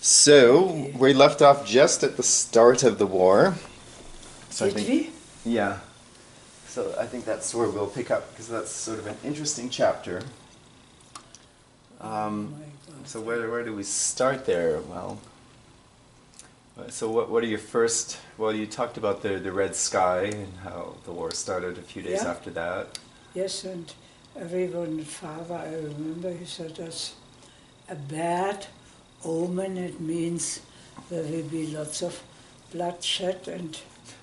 So we left off just at the start of the war. So Did we? yeah. So I think that's where we'll pick up because that's sort of an interesting chapter. Oh my God. So where do we start there? Well, so what are your first? Well, you talked about the Red Sky and how the war started a few days Yeah. after that. Yes, and everyone, father, I remember, he said that's a bad omen. It means there will be lots of bloodshed, and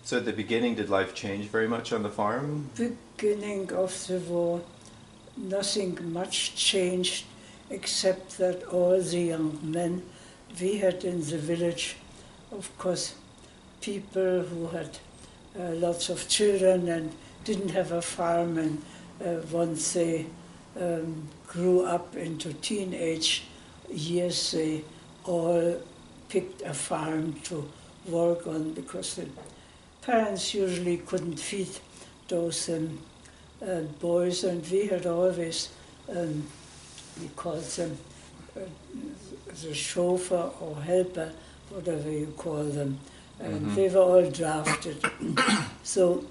So at the beginning, did life change very much on the farm? beginning of the war, nothing much changed except that all the young men we had in the village, of course, people who had lots of children and didn't have a farm, and once they grew up into teenage years, they all picked a farm to work on because the parents usually couldn't feed those boys, and we had always, we called them the chauffeur or helper, whatever you call them, and they were all drafted. So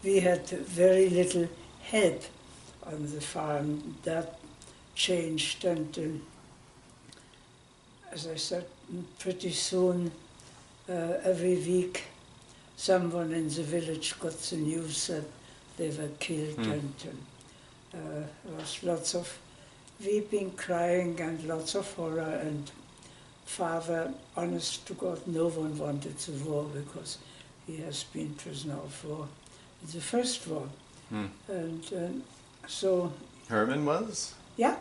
we had very little help on the farm. That changed, and as I said, pretty soon, every week, someone in the village got the news that they were killed, and there was lots of weeping, crying, and lots of horror. And father, honest to God, no one wanted the war because he has been prisoner of war in the first war. And so, Herman was? yeah,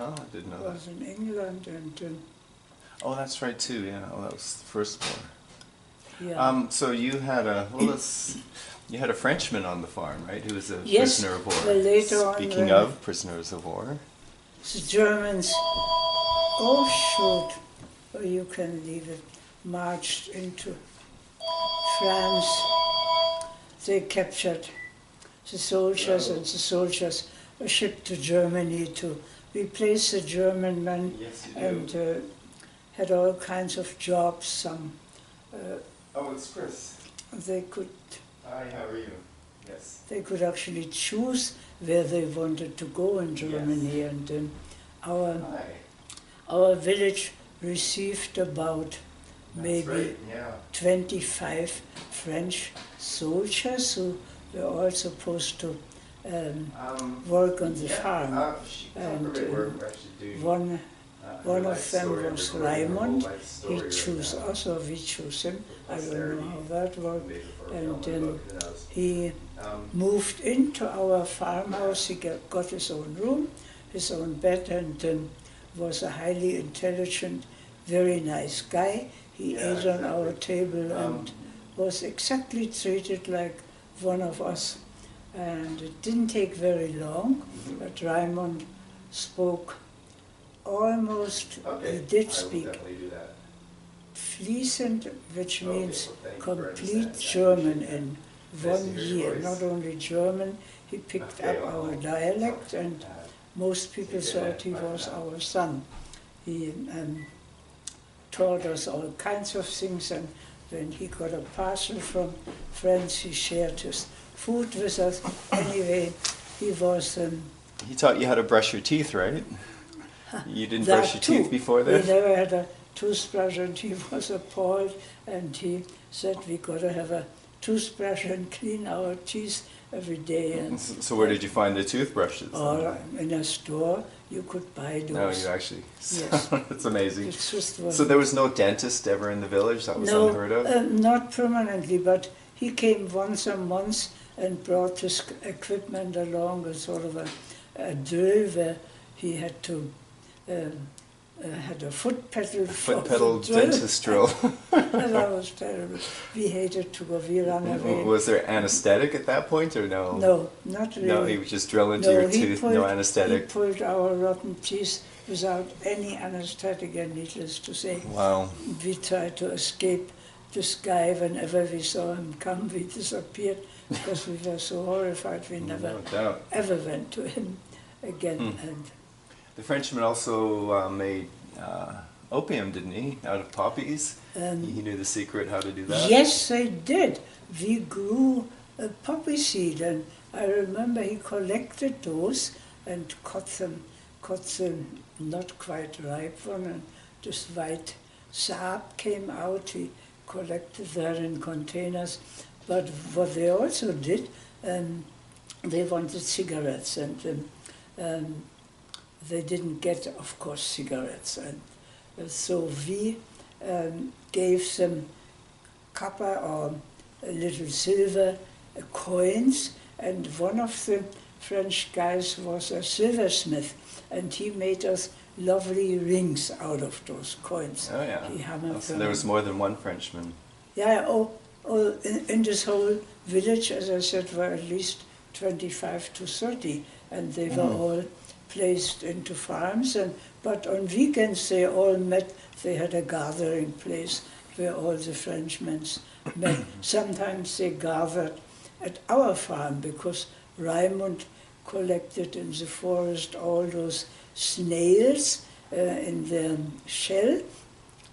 Oh, I didn't know I was in England, and Oh, that's right too. Yeah, well, that was the first war. yeah. So you had you had a Frenchman on the farm, right? Who was a Yes, prisoner of war. well, later on Speaking when- of prisoners of war, The Germans, oh shoot, or you can leave it, marched into France. They captured the soldiers, and the soldiers were shipped to Germany to replace the German men, yes, you and had all kinds of jobs. Some Oh, it's Chris. they could Hi, how are you? Yes. they could actually choose where they wanted to go in Germany, and our Hi. our village received about maybe Right. Yeah. 25 French soldiers who were all supposed to work on the farm. And one of them was Raymond. He chose us, or we chose him. I don't know how that worked. And then he moved into our farmhouse. He got his own room, his own bed, and was a highly intelligent, very nice guy. He ate on our table and was exactly treated like one of us. And it didn't take very long, but Raymond spoke almost, he did speak fließend, which means complete German in 1 year. Not only German, he picked up our dialect, and most people thought he was our son. He taught us all kinds of things, and when he got a parcel from France, he shared his food with us. Anyway, he was... He taught you how to brush your teeth, right? You didn't that brush your too. teeth before We that? never had a toothbrush, and he was appalled, and he said we got to have a toothbrush and clean our teeth every day. And So where did you find the toothbrushes? or in a store, you could buy those. No, you actually. Yes. That's amazing. It's just So there was no dentist ever in the village? That was unheard of? Not permanently, but he came once a month and brought his equipment along, a sort of a drill where he had to had a foot pedal. Foot pedal dentist drill. And that was terrible. We hated to go. We ran away. Was there anesthetic at that point or no? No, not really. No, he would just drill into your tooth, no He anesthetic. pulled our rotten teeth without any anesthetic, and needless to say, Wow. we tried to escape this guy. Whenever we saw him come, we disappeared because we were so horrified. We never No doubt. ever went to him again. And The Frenchman also made opium, didn't he? Out of poppies? He knew the secret how to do that? Yes, they did. We grew a poppy seed, and I remember he collected those and cut them not quite ripe one, and this white sap came out. He collected that in containers. But what they also did, they wanted cigarettes, and they didn't get, of course, cigarettes. And so we gave them copper or a little silver coins, and one of the French guys was a silversmith, and he made us lovely rings out of those coins. Oh yeah. He hammered So them. there was more than one Frenchman. Yeah, in this whole village, as I said, were at least 25 to 30, and they were all placed into farms. But on weekends they all met. They had a gathering place where all the Frenchmen met. Sometimes they gathered at our farm because Raimund collected in the forest all those snails in the shell,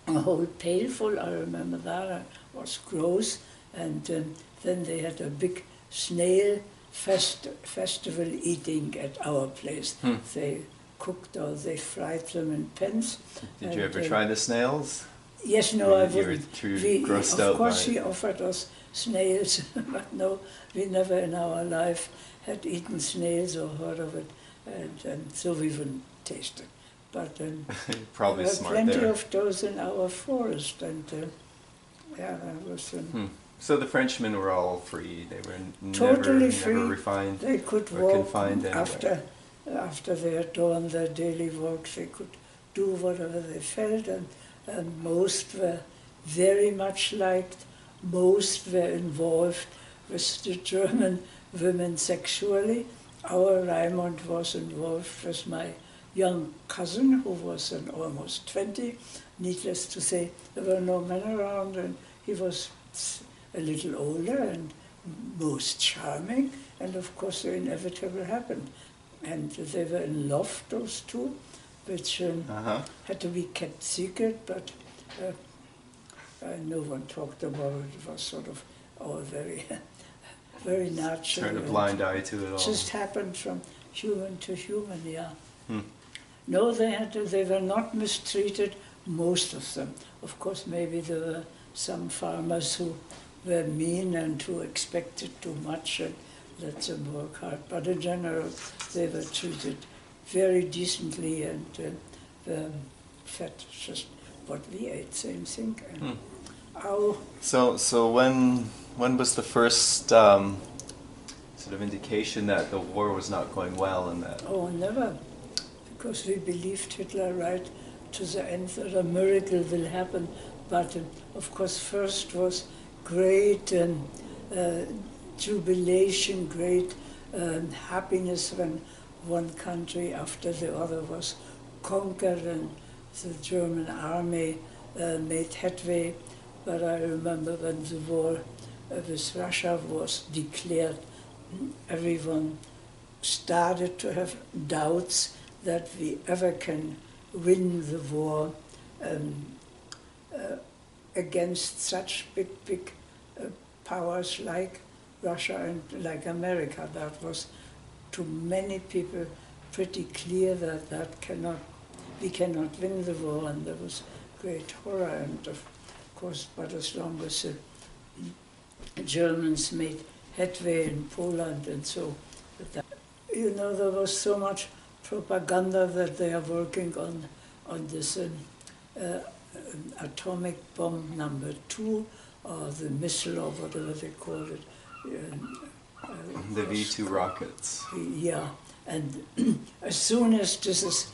a whole pail full. I remember that. It was gross. And then they had a big snail festival eating at our place. They cooked or they fried them in pens. Did you ever try the snails? Yes, no, I You were wouldn't. too We, grossed of out course, by he it. offered us snails, but no, we never in our life had eaten snails or heard of it, and so we wouldn't taste it. But Probably there were smart plenty there. of those in our forest, and yeah, that was So the Frenchmen were all free. They were totally never free. refined. They could or walk confined anywhere. after they had done their daily work. They could do whatever they felt, and most were very much liked. Most were involved with the German women sexually. Our Raimund was involved with my young cousin, who was then almost 20. Needless to say, there were no men around, and he was a little older and most charming, and of course the inevitable happened. And they were in love, those two, which had to be kept secret, but no one talked about it. It was sort of all very, very natural. Turn a blind eye to it all. Just happened from human to human, yeah. No, they were not mistreated, most of them. Of course, maybe there were some farmers who were mean and who expected too much and let them work hard. But in general, they were treated very decently and fed just what we ate, same thing. And So when was the first sort of indication that the war was not going well and that? Oh, never. Because we believed Hitler right to the end that a miracle will happen. But of course, first was great jubilation, great happiness when one country after the other was conquered and the German army made headway. But I remember when the war with Russia was declared, everyone started to have doubts that we ever can win the war against such big powers like Russia and like America. That was to many people pretty clear that we cannot win the war, and there was great horror. And of course, but as long as the Germans made headway in Poland and so, there was so much propaganda that they are working on this atomic bomb number 2, or the missile, or whatever they call it. The V2 rockets. Yeah, and as soon as this is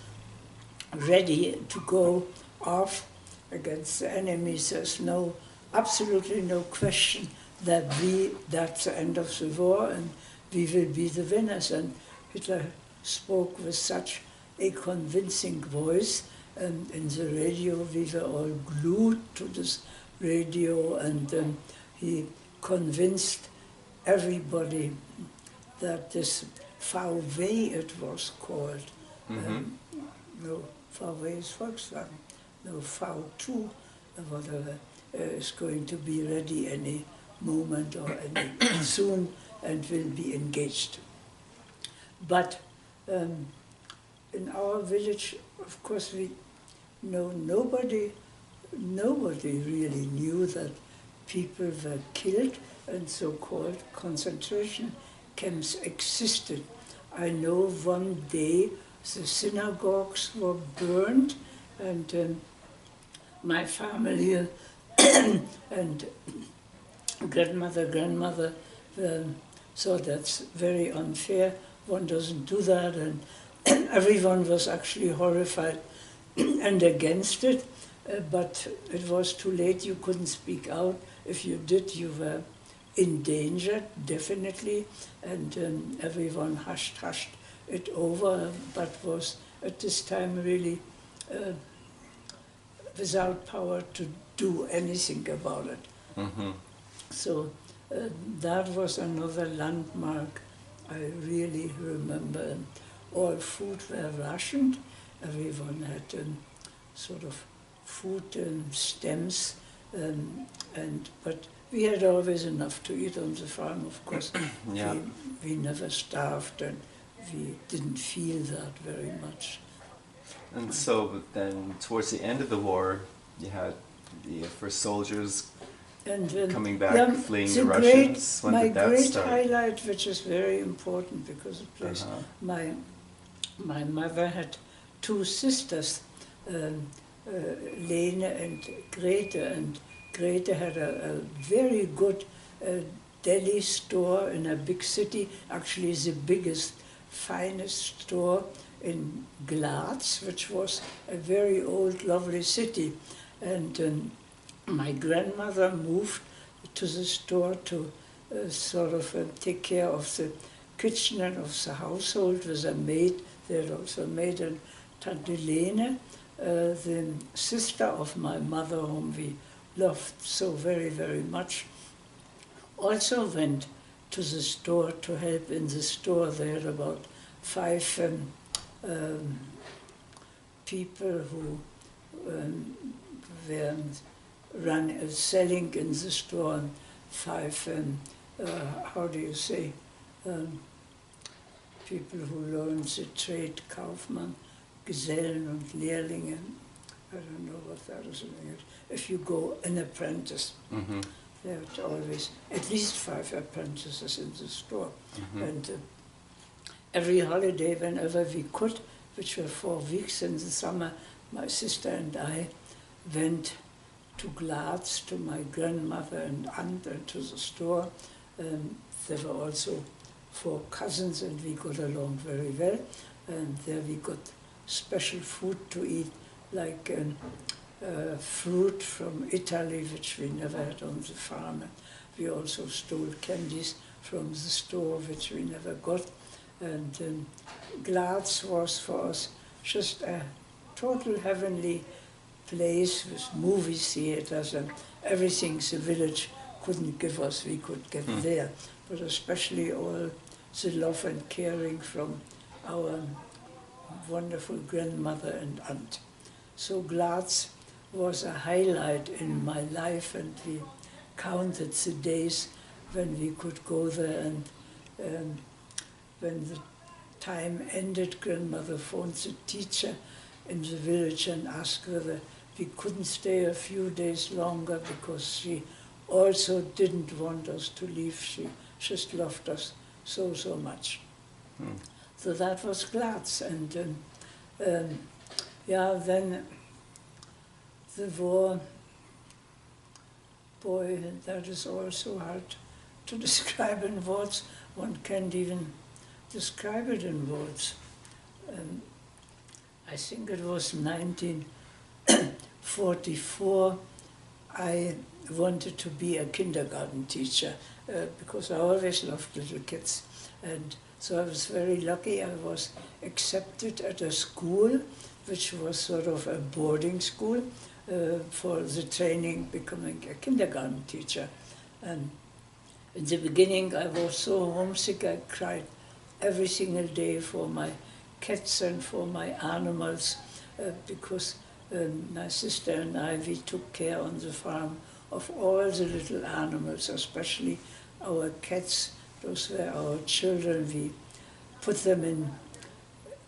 ready to go off against the enemies, there's absolutely no question that that's the end of the war and we will be the winners. And Hitler spoke with such a convincing voice, and in the radio we were all glued to this radio, and he convinced everybody that this VW, it was called, no, VW is Volkswagen, no V2, whatever, is going to be ready any moment or any soon and will be engaged. But in our village, of course, we know nobody really knew that people were killed and so-called concentration camps existed. I know one day the synagogues were burned, and my family and grandmother thought that's very unfair. One doesn't do that, and everyone was actually horrified and against it. But it was too late. You couldn't speak out. If you did, you were in danger, definitely. And everyone hushed it over, but was at this time really without power to do anything about it. Mm-hmm. So that was another landmark I really remember. And all food were rationed. Everyone had sort of food stamps, but we had always enough to eat on the farm, of course. Yeah. We never starved, and we didn't feel that very much. And so then towards the end of the war, you had the first soldiers And coming back, fleeing the great, Russians. When my did that great start? highlight, which is very important because it plays, my mother had two sisters, Lene and Grete, and Grete had a very good deli store in a big city, actually the biggest, finest store in Graz, which was a very old, lovely city. And my grandmother moved to the store to sort of take care of the kitchen and of the household with a maid. They had also a maid, and Tante Lene, the sister of my mother, whom we loved so very, very much, also went to the store to help in the store. They had about 5 people who were selling in the store, and 5, how do you say, people who learned the trade, Kaufmann, Gesellen und Lehrlinge. I don't know what that is in English. If you go an apprentice, Mm-hmm. there are always at least 5 apprentices in the store. Mm-hmm. And every holiday, whenever we could, which were 4 weeks in the summer, my sister and I went to Graz, to my grandmother and aunt, and to the store. There were also 4 cousins, and we got along very well. And there we got special food to eat, like fruit from Italy, which we never had on the farm. And we also stole candies from the store, which we never got. And Graz was for us just a total heavenly place with movie theaters and everything the village couldn't give us, we could get there. But especially all the love and caring from our wonderful grandmother and aunt. So Graz was a highlight in my life, and we counted the days when we could go there. And when the time ended, grandmother phoned the teacher in the village and asked whether we couldn't stay a few days longer, because she also didn't want us to leave. She just loved us so, so much. So that was Graz. And then the war, boy, that is also hard to describe in words. One can't even describe it in words. I think it was 1944. I wanted to be a kindergarten teacher because I always loved little kids. And so I was very lucky. I was accepted at a school, which was sort of a boarding school for the training, becoming a kindergarten teacher. And in the beginning, I was so homesick, I cried every single day for my cats and for my animals, because My sister and I, we took care on the farm of all the little animals, especially our cats. Those were our children. We put them in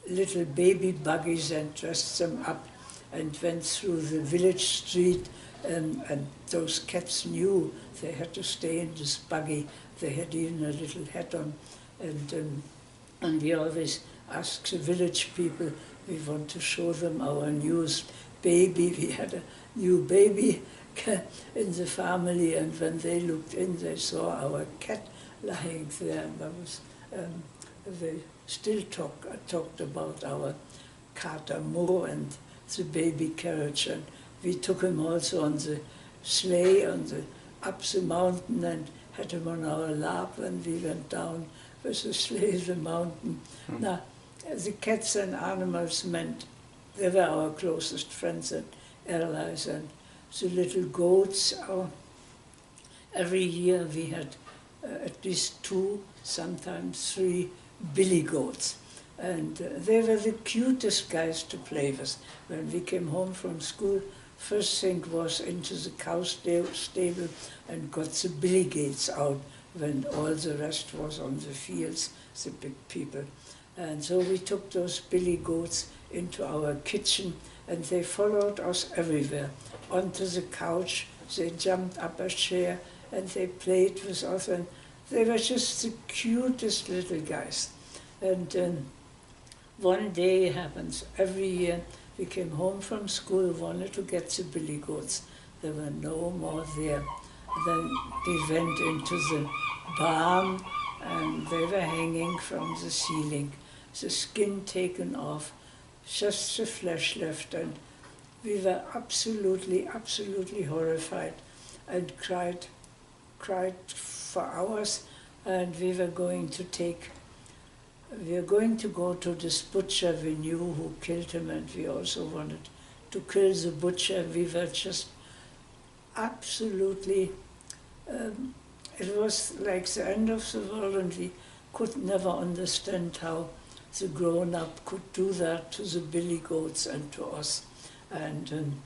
little baby buggies and dressed them up and went through the village street, and those cats knew they had to stay in this buggy. They had even a little hat on, and we always asked the village people, we want to show them our newest baby. We had a new baby in the family, and when they looked in, they saw our cat lying there, and that was, they still talked about our Kater Mo and the baby carriage, and we took him also on the sleigh up the mountain and had him on our lap when we went down with the sleigh the mountain. Now, the cats and animals meant they were our closest friends and allies, and the little goats. Every year we had at least 2, sometimes 3 billy goats. And they were the cutest guys to play with. When we came home from school, first thing was into the cow stable and got the billy goats out when all the rest was on the fields, the big people. And so we took those billy goats into our kitchen, and they followed us everywhere. Onto the couch, they jumped up a chair, and they played with us, and they were just the cutest little guys. And one day it happens every year, we came home from school, wanted to get the billy goats. There were no more there. Then we went into the barn, and they were hanging from the ceiling, the skin taken off, just the flesh left, and we were absolutely, absolutely horrified and cried for hours, and we were going to go to this butcher we knew who killed him, and we also wanted to kill the butcher. We were just absolutely, it was like the end of the world, and we could never understand how the grown-up could do that to the billy goats and to us. And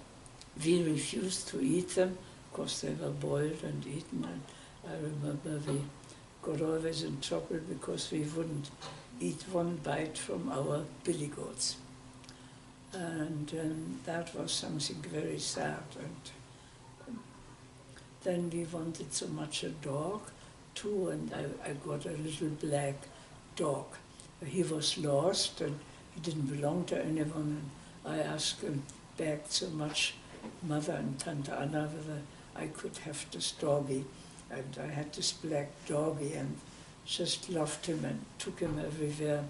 we refused to eat them, because they were boiled and eaten, and I remember we got always in trouble because we wouldn't eat one bite from our billy goats. And that was something very sad. And then we wanted so much a dog too, and I got a little black dog. He was lost and he didn't belong to anyone, and I asked him, begged so much, Mother and Tante Anna, whether I could have this doggy. And I had this black doggy and just loved him and took him everywhere.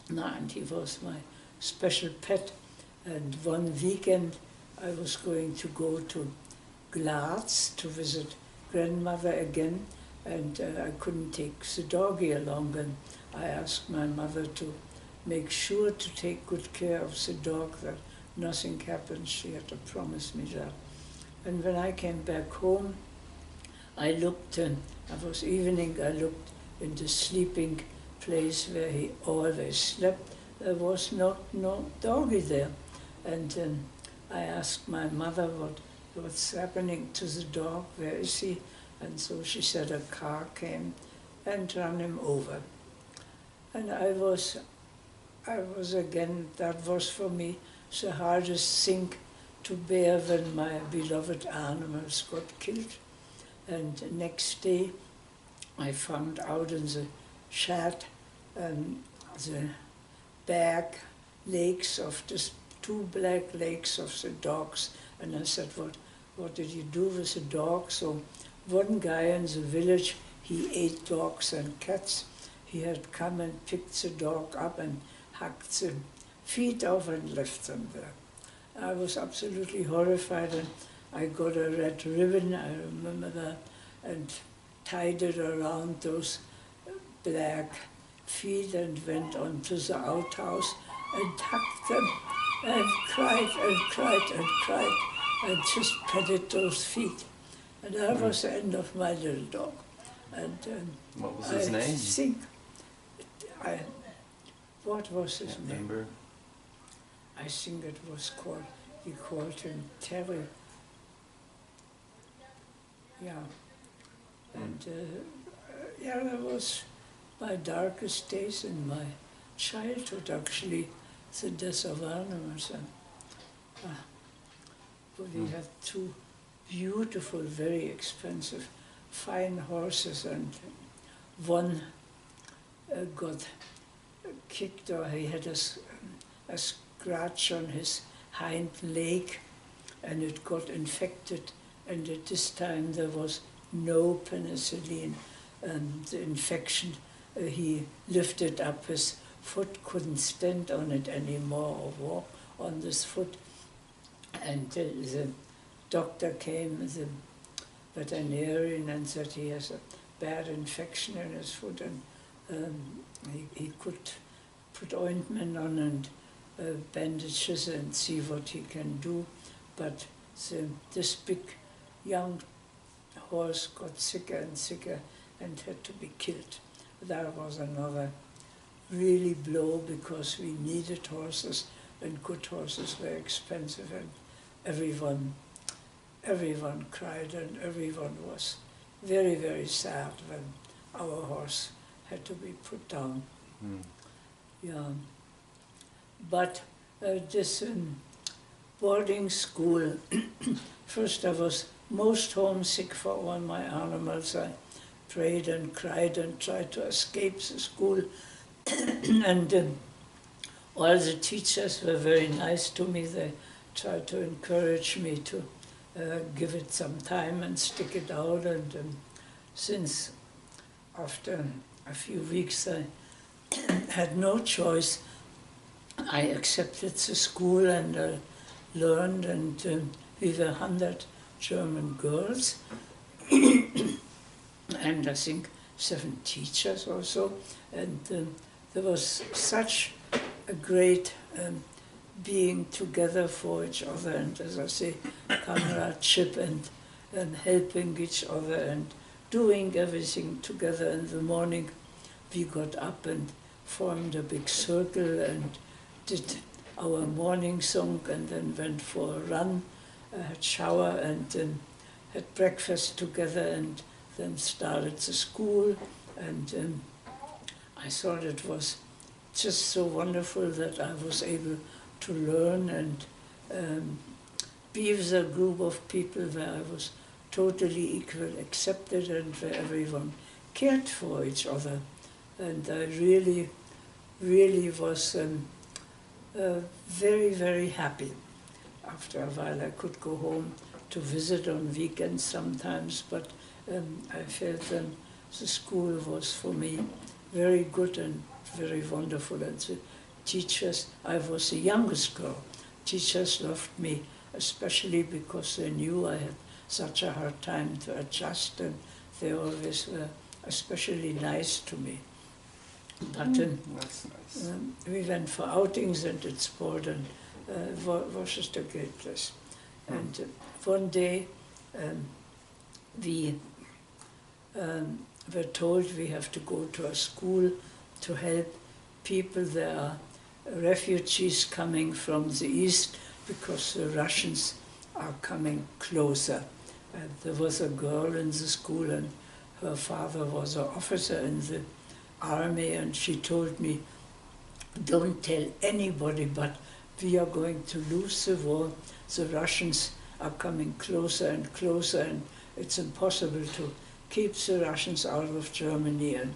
And he was my special pet. And one weekend I was going to go to Graz to visit grandmother again, and I couldn't take the doggy along, and I asked my mother to make sure to take good care of the dog, that nothing happened. She had to promise me that. And when I came back home, I looked, and it was evening, I looked in the sleeping place where he always slept. There was no doggy there. And I asked my mother what's happening to the dog, where is he? And so she said a car came and ran him over. And I was again, that was for me the hardest thing to bear when my beloved animals got killed. And the next day I found out in the shed the back legs of the 2 black legs of the dogs. And I said, what did you do with the dogs? So one guy in the village, he ate dogs and cats. He had come and picked the dog up and hacked the feet off and left them there. I was absolutely horrified, and I got a red ribbon, I remember that, and tied it around those black feet and went on to the outhouse and hugged them and cried and cried and cried and just petted those feet. And that was the end of my little dog. And what was his name? What was his name? Remember? I think it was called, we called him Terry. Yeah. And yeah, that was my darkest days in my childhood, actually, the death of animals. And we had two beautiful, very expensive, fine horses, and one got kicked, or he had a scratch on his hind leg, and it got infected, and at this time there was no penicillin, and the infection, he lifted up his foot, couldn't stand on it anymore or walk on this foot, and the doctor came, the veterinarian, and said he has a bad infection in his foot, and he could put ointment on and bandages and see what he can do, but this big young horse got sicker and sicker and had to be killed. That was another really blow, because we needed horses, and good horses were expensive, and everyone cried, and everyone was very, very sad when our horse had to be put down. Yeah. But this boarding school, first I was most homesick for all my animals. I prayed and cried and tried to escape the school. And all the teachers were very nice to me. They tried to encourage me to give it some time and stick it out. And since after a few weeks I had no choice, I accepted the school and learned, and we were 100 German girls, and I think 7 teachers also, and there was such a great being together for each other, and as I say, comradeship, and helping each other, and doing everything together. In the morning we got up and formed a big circle and did our morning song, and then went for a run, had shower, and had breakfast together, and then started the school. And I thought it was just so wonderful that I was able to learn and be with a group of people where I was totally equal, accepted, and where everyone cared for each other. And I really, really was very, very happy. After a while I could go home to visit on weekends sometimes, but I felt the school was for me very good and very wonderful. And the teachers, I was the youngest girl. Teachers loved me, especially because they knew I had such a hard time to adjust, and they always were especially nice to me. But That's nice. we went for outings and did sport, and was just a great place. And one day we were told we have to go to a school to help people. There are refugees coming from the east because the Russians are coming closer. And there was a girl in the school, and her father was an officer in the army, and she told me, don't tell anybody, but we are going to lose the war. The Russians are coming closer and closer, and it's impossible to keep the Russians out of Germany, and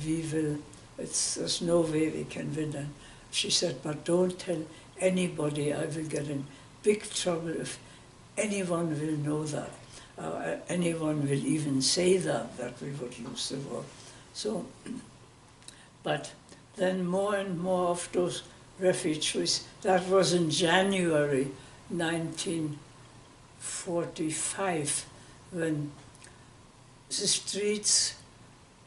there's no way we can win. And she said, but don't tell anybody, I will get in big trouble if anyone will know that. Anyone will even say that we would lose the war. So, but then more and more of those refugees, that was in January 1945, when the streets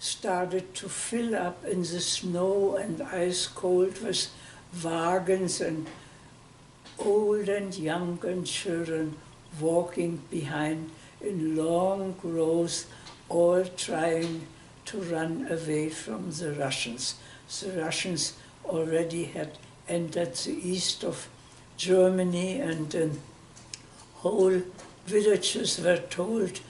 started to fill up in the snow and ice cold with wagons and old and young and children walking behind in long rows, all trying to run away from the Russians. The Russians already had entered the east of Germany, and whole villages were told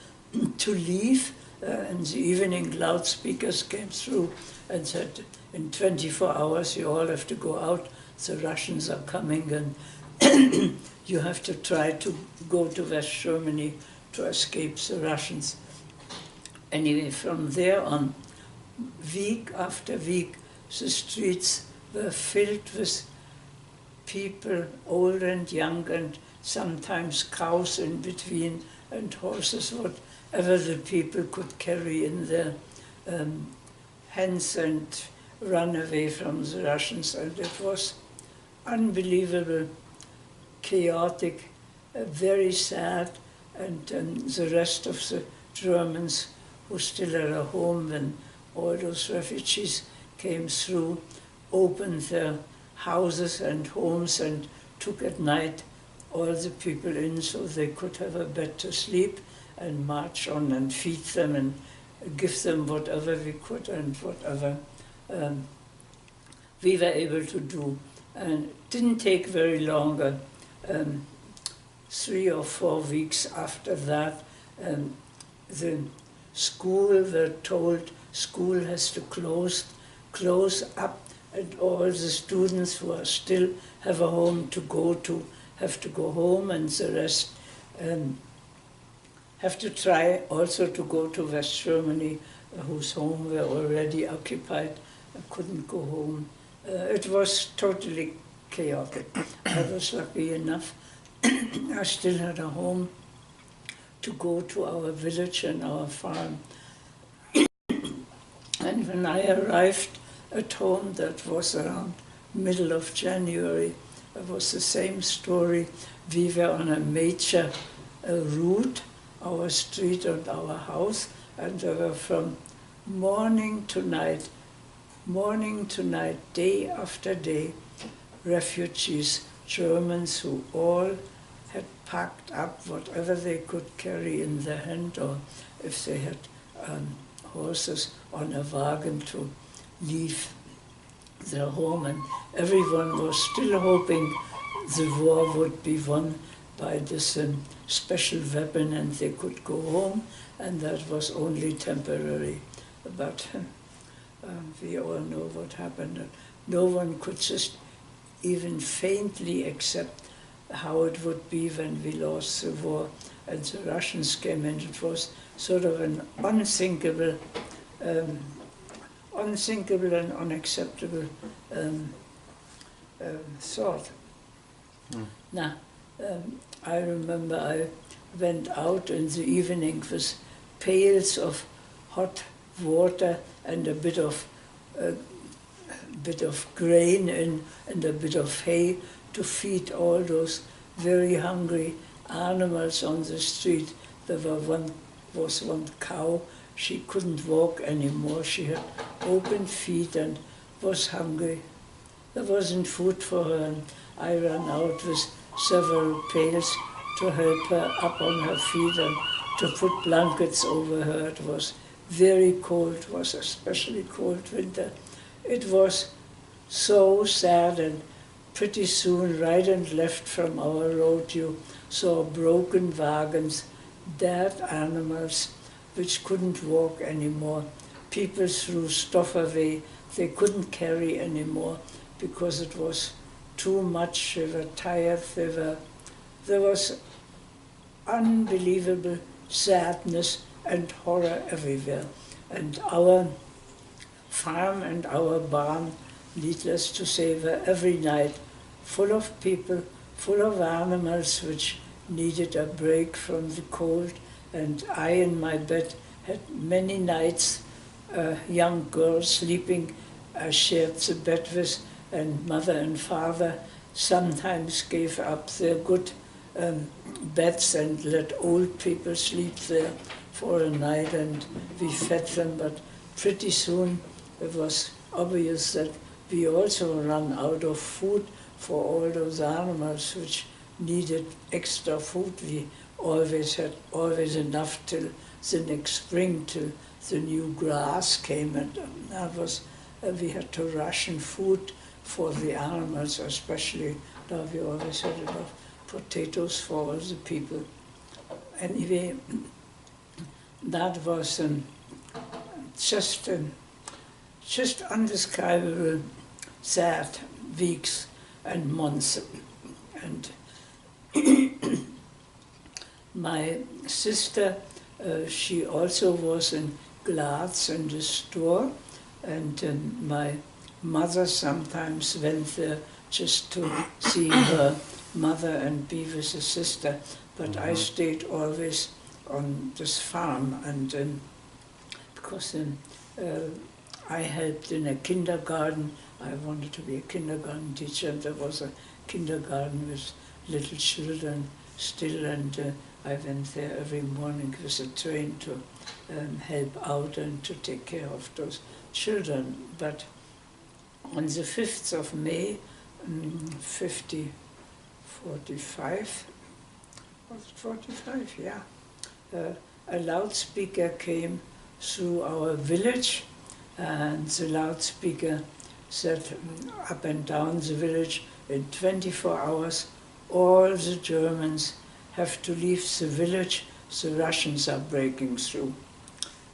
to leave. In the evening, loudspeakers came through and said, in 24 hours you all have to go out, the Russians are coming, and you have to try to go to West Germany to escape the Russians. Anyway, from there on, week after week, the streets were filled with people, old and young, and sometimes cows in between, and horses, whatever the people could carry in their hands and run away from the Russians. And it was unbelievable, chaotic, very sad, and the rest of the Germans who still had a home when all those refugees came through, opened their houses and homes and took at night all the people in so they could have a bed to sleep, and march on and feed them and give them whatever we could and whatever we were able to do. And it didn't take very long, 3 or 4 weeks after that, the school were told school has to close up, and all the students who are still have a home to go to have to go home, and the rest have to try also to go to West Germany, whose home were already occupied, couldn't go home. It was totally chaotic. I was lucky enough. I still had a home to go to our village and our farm. And when I arrived at home, that was around middle of January, it was the same story. We were on a major route, our street and our house, and there were from morning to night, day after day, refugees, Germans who all had packed up whatever they could carry in their hand, or if they had horses on a wagon to leave their home, and everyone was still hoping the war would be won by this special weapon and they could go home, and that was only temporary. But we all know what happened. No one could just even faintly accept how it would be when we lost the war and the Russians came in. It was sort of an unthinkable and unacceptable thought. Now, I remember I went out in the evening with pails of hot water and a bit of grain and a bit of hay to feed all those very hungry animals on the street. There was one cow. She couldn't walk anymore. She had open feet and was hungry. There wasn't food for her, and I ran out with several pails to help her up on her feet and to put blankets over her. It was very cold. It was especially cold winter. It was so sad, and pretty soon, right and left from our road, you saw broken wagons, dead animals which couldn't walk anymore. People threw stuff away they couldn't carry anymore because it was too much. They were tired. There was unbelievable sadness and horror everywhere. And our farm and our barn, needless to say, were every night full of people, full of animals which needed a break from the cold. And I in my bed had many nights young girls sleeping. I shared the bed with, and mother and father sometimes gave up their good beds and let old people sleep there for a night, and we fed them. But pretty soon it was obvious that we also ran out of food for all those animals which needed extra food. We always had enough till the next spring, till the new grass came, and that was we had to ration food for the animals, especially. Now we always had enough potatoes for all the people. Anyway, that was just undescribable sad weeks and months. And my sister, she also was in Graz in the store, and my mother sometimes went there just to see her mother and be with her sister. But I stayed always on this farm, and because I helped in a kindergarten. I wanted to be a kindergarten teacher, and there was a kindergarten with little children still, and I went there every morning with a train to help out and to take care of those children. But on the 5th of May, 45, was it 45? Yeah. A loudspeaker came through our village, and the loudspeaker said up and down the village, in 24 hours, all the Germans have to leave the village, the Russians are breaking through.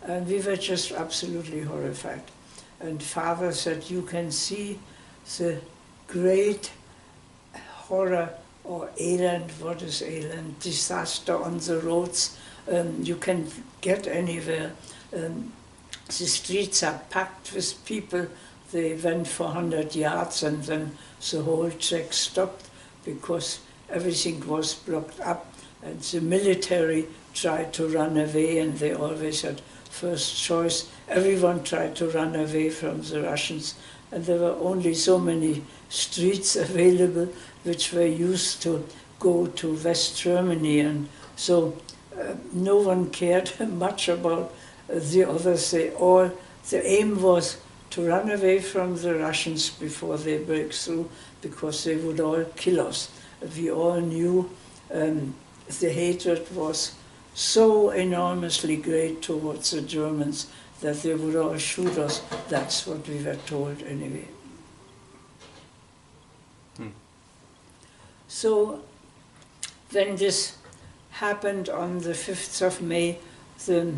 And we were just absolutely horrified. And Father said, you can see the great horror or elend, what is elend, disaster on the roads. You can get anywhere. The streets are packed with people. They went for 100 yards and then the whole track stopped because everything was blocked up, and the military tried to run away, and they always had first choice. Everyone tried to run away from the Russians, and there were only so many streets available which were used to go to West Germany, and so no one cared much about the others. The aim was to run away from the Russians before they break through, because they would all kill us. We all knew the hatred was so enormously great towards the Germans that they would all shoot us. That's what we were told anyway. So when this happened on the 5th of May, the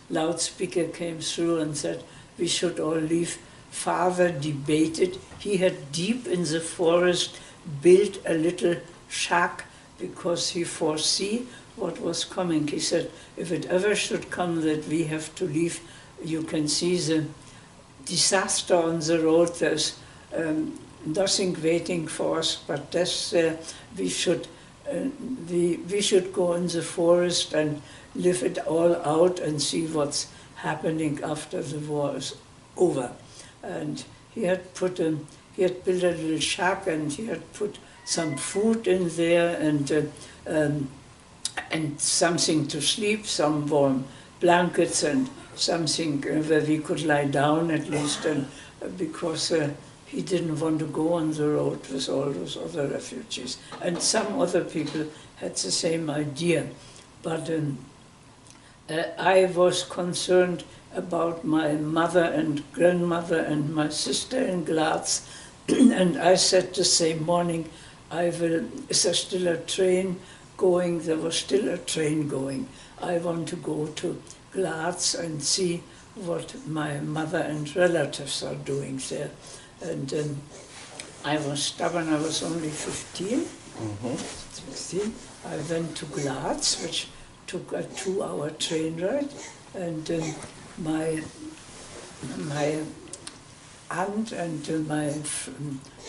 loudspeaker came through and said we should all leave. Father debated. He had deep in the forest built a little shack because he foresee what was coming. He said, if it ever should come that we have to leave, you can see the disaster on the road. There's nothing waiting for us but death there. We should go in the forest and live it all out and see what's happening after the war is over. And he had built a little shack, and he had put some food in there, and something to sleep, some warm blankets, and something where we could lie down at least, and because he didn't want to go on the road with all those other refugees. And some other people had the same idea. But I was concerned about my mother and grandmother and my sister in Graz, and I said the same morning, is there still a train going? There was still a train going. I want to go to Graz and see what my mother and relatives are doing there. And I was stubborn. I was only 15, 16. I went to Graz, which took a 2-hour train ride, and my aunt and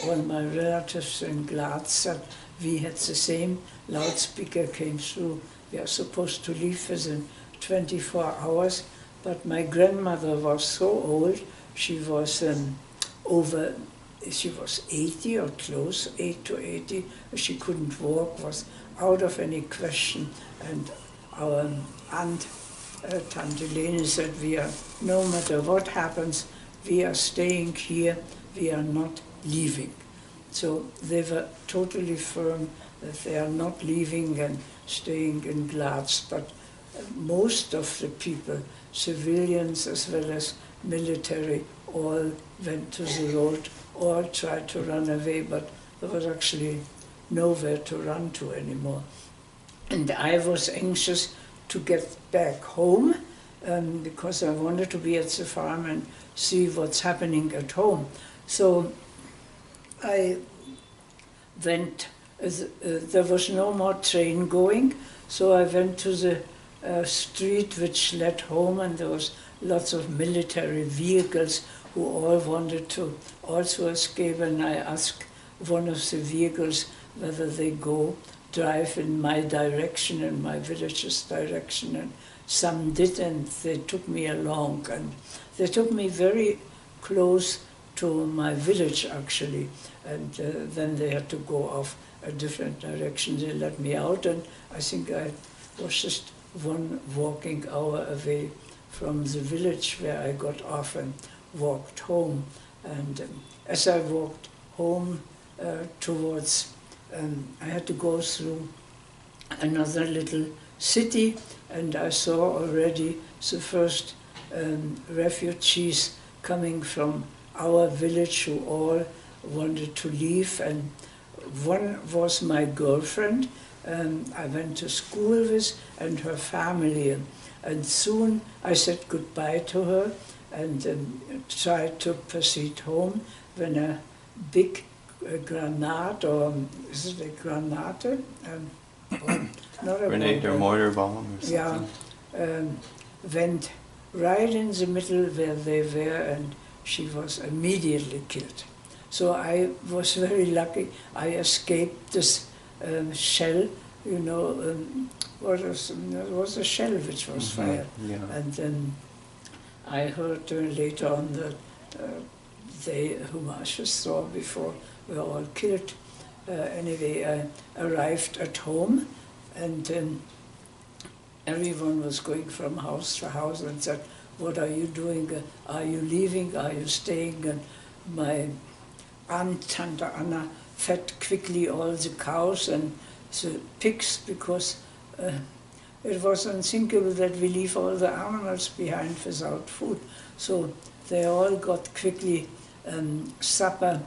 all my relatives in Graz said we had the same. Loudspeaker came through. We are supposed to leave within 24 hours, but my grandmother was so old. She was she was 80 or close, 8 to 80. She couldn't walk, was out of any question. And our aunt, Tante Lene, said, no matter what happens, we are staying here, we are not leaving. So they were totally firm that they are not leaving and staying in Graz. But most of the people, civilians as well as military, all went to the road, all tried to run away, but there was actually nowhere to run to anymore. And I was anxious to get back home because I wanted to be at the farm and see what's happening at home. So I went, there was no more train going, so I went to the street which led home, and there was lots of military vehicles who all wanted to also escape, and I asked one of the vehicles whether they drive in my direction, in my village's direction, and some did, and they took me along, and they took me very close to my village actually, and then they had to go off a different direction. They let me out, and I think I was just one walking hour away from the village where I got off and walked home. And as I walked home towards, I had to go through another little city, and I saw already the first refugees coming from our village who all wanted to leave, and one was my girlfriend. I went to school with, and her family, and soon I said goodbye to her and tried to proceed home when a big granate, or is it a granate? Not a grenade or mortar bomb or something. Yeah, went right in the middle where they were, and she was immediately killed. So I was very lucky. I escaped this shell, you know, it was a shell which was fired. Yeah. And then I heard later on that they, whom I just saw before, were all killed. Anyway, I arrived at home, and everyone was going from house to house and said, "What are you doing? Are you leaving? Are you staying?" And my aunt, Tante Anna, fed quickly all the cows and the pigs, because it was unthinkable that we leave all the animals behind without food. So they all got quickly supper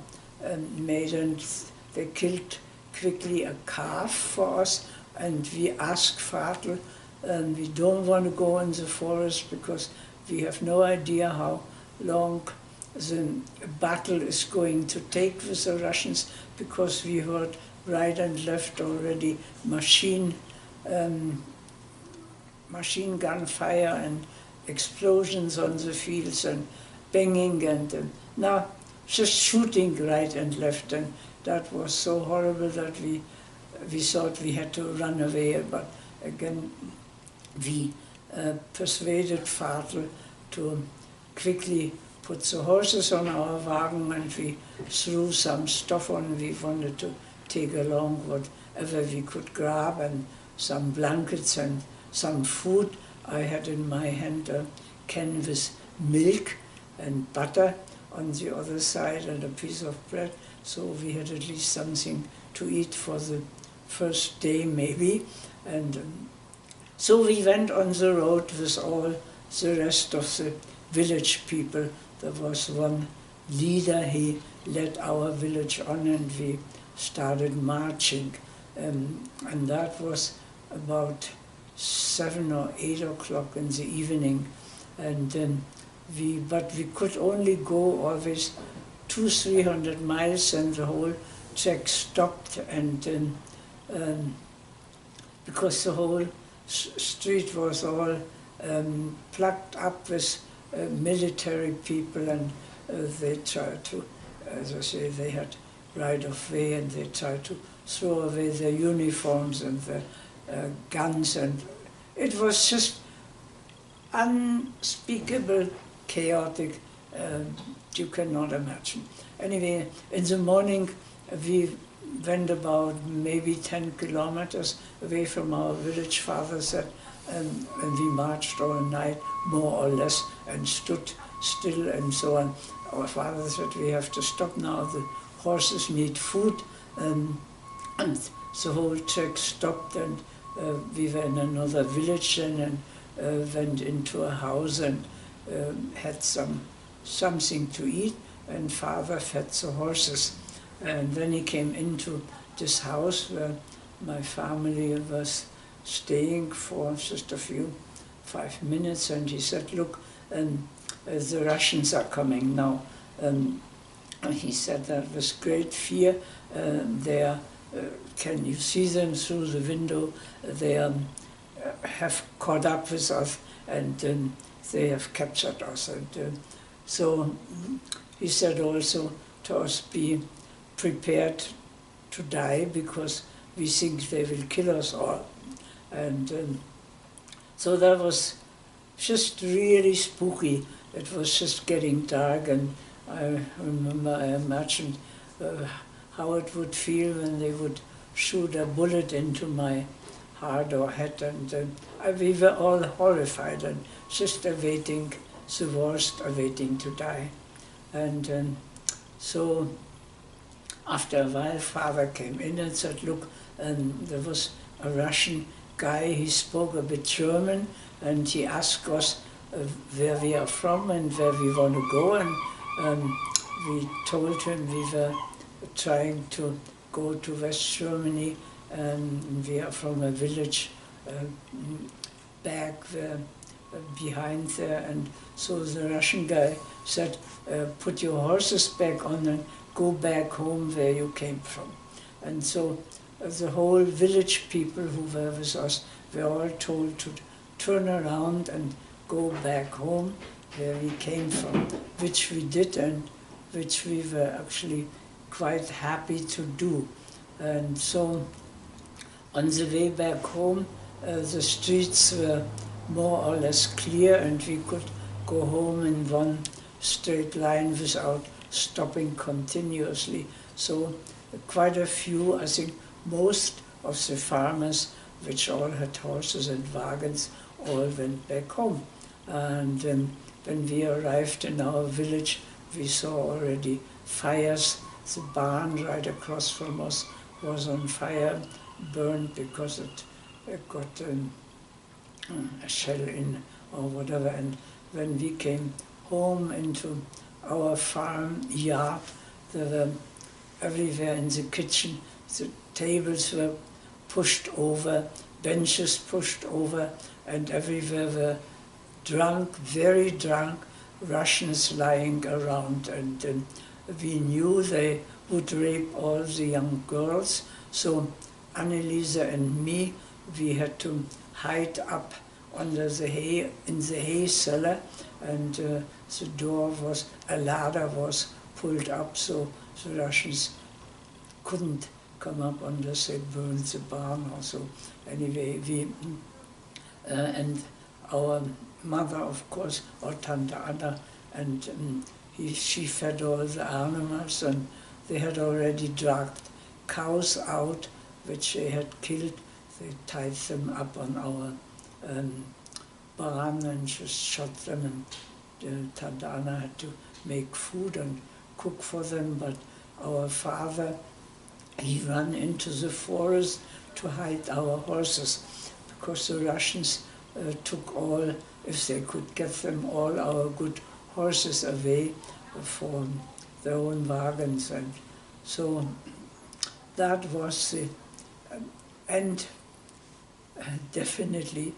made, and they killed quickly a calf for us, and we asked Vater, we don't want to go in the forest because we have no idea how long the battle is going to take with the Russians, because we heard right and left already machine gun fire and explosions on the fields and banging and now just shooting right and left, and that was so horrible that we thought we had to run away. But again, we persuaded Vater to quickly put the horses on our wagon, and we threw some stuff on. We wanted to take along whatever we could grab, and some blankets and some food. I had in my hand a can with milk and butter on the other side and a piece of bread, so we had at least something to eat for the first day maybe. And so we went on the road with all the rest of the village people. There was one leader, he led our village on, and we started marching. And that was about 7 or 8 o'clock in the evening. And then but we could only go always 200-300 miles, and the whole track stopped, and then because the whole street was all plugged up with military people, and they tried to, as I say, they had right of way, and they tried to throw away their uniforms and their guns, and it was just unspeakable, chaotic, you cannot imagine. Anyway, in the morning we went about maybe 10 kilometers away from our village, Father said, and we marched all night, more or less, and stood still and so on. Our father said, we have to stop now, the horses need food, and the whole trek stopped, and we were in another village then, and went into a house and had something to eat, and Father fed the horses. And then he came into this house where my family was staying for just 5 minutes, and he said, look, the Russians are coming now. He said that was great fear. Can you see them through the window? They have caught up with us, and they have captured us. And so he said also to us, be prepared to die, because we think they will kill us all. And so that was just really spooky. It was just getting dark, and I remember I imagined how it would feel when they would shoot a bullet into my heart or head, and we were all horrified and just awaiting the worst, awaiting to die. And so after a while, Father came in and said, look, there was a Russian guy, he spoke a bit German, and he asked us where we are from and where we want to go, and we told him we were trying to go to West Germany, and we are from a village back behind there. And so the Russian guy said, put your horses back on and go back home where you came from. And so the whole village people who were with us were all told to turn around and go back home where we came from, which we did, and which we were actually quite happy to do. And so on the way back home, the streets were more or less clear, and we could go home in one straight line without stopping continuously. So quite a few, I think most of the farmers, which all had horses and wagons, all went back home. And when we arrived in our village, we saw already fires. The barn right across from us was on fire, burned because it got a shell in or whatever. And when we came home into our farm yard, there were everywhere in the kitchen, the tables were pushed over, benches pushed over, and everywhere were drunk, very drunk Russians lying around. And we knew they would rape all the young girls. So Anneliese and me, we had to hide up under the hay, in the hay cellar, and the door was, a ladder was pulled up, so the Russians couldn't come up unless they burned the barn or so. Anyway, we, and our mother, of course, or Tante Anna, and she fed all the animals, and they had already dragged cows out, which they had killed. They tied them up on our barn and just shot them, and Tante Anna had to make food and cook for them, but our father, he ran into the forest to hide our horses, because the Russians took all, if they could get them, all our good horses away for their own wagons. And so that was the end, definitely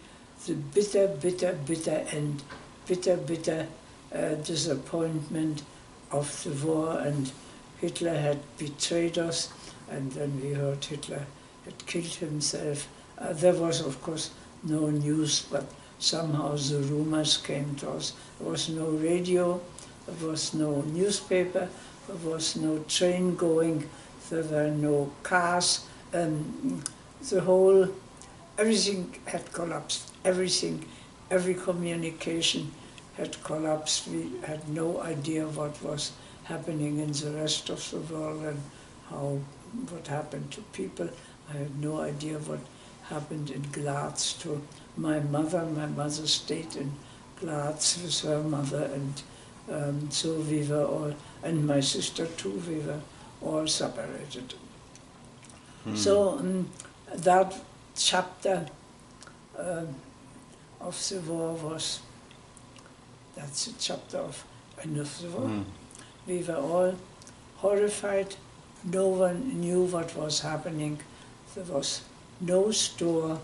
the bitter, bitter, bitter end, bitter, bitter disappointment of the war. And Hitler had betrayed us, and then we heard Hitler had killed himself. There was, of course, no news, but somehow the rumors came to us. There was no radio, there was no newspaper, there was no train going, there were no cars, and everything had collapsed. Everything, every communication had collapsed. We had no idea what was happening in the rest of the world and what happened to people. I had no idea what happened in Graz to my mother. My mother stayed in Graz with her mother, and so we were all, and my sister too, we were all separated. So that chapter of the war that's the chapter of end of the war. We were all horrified, no one knew what was happening. There was no store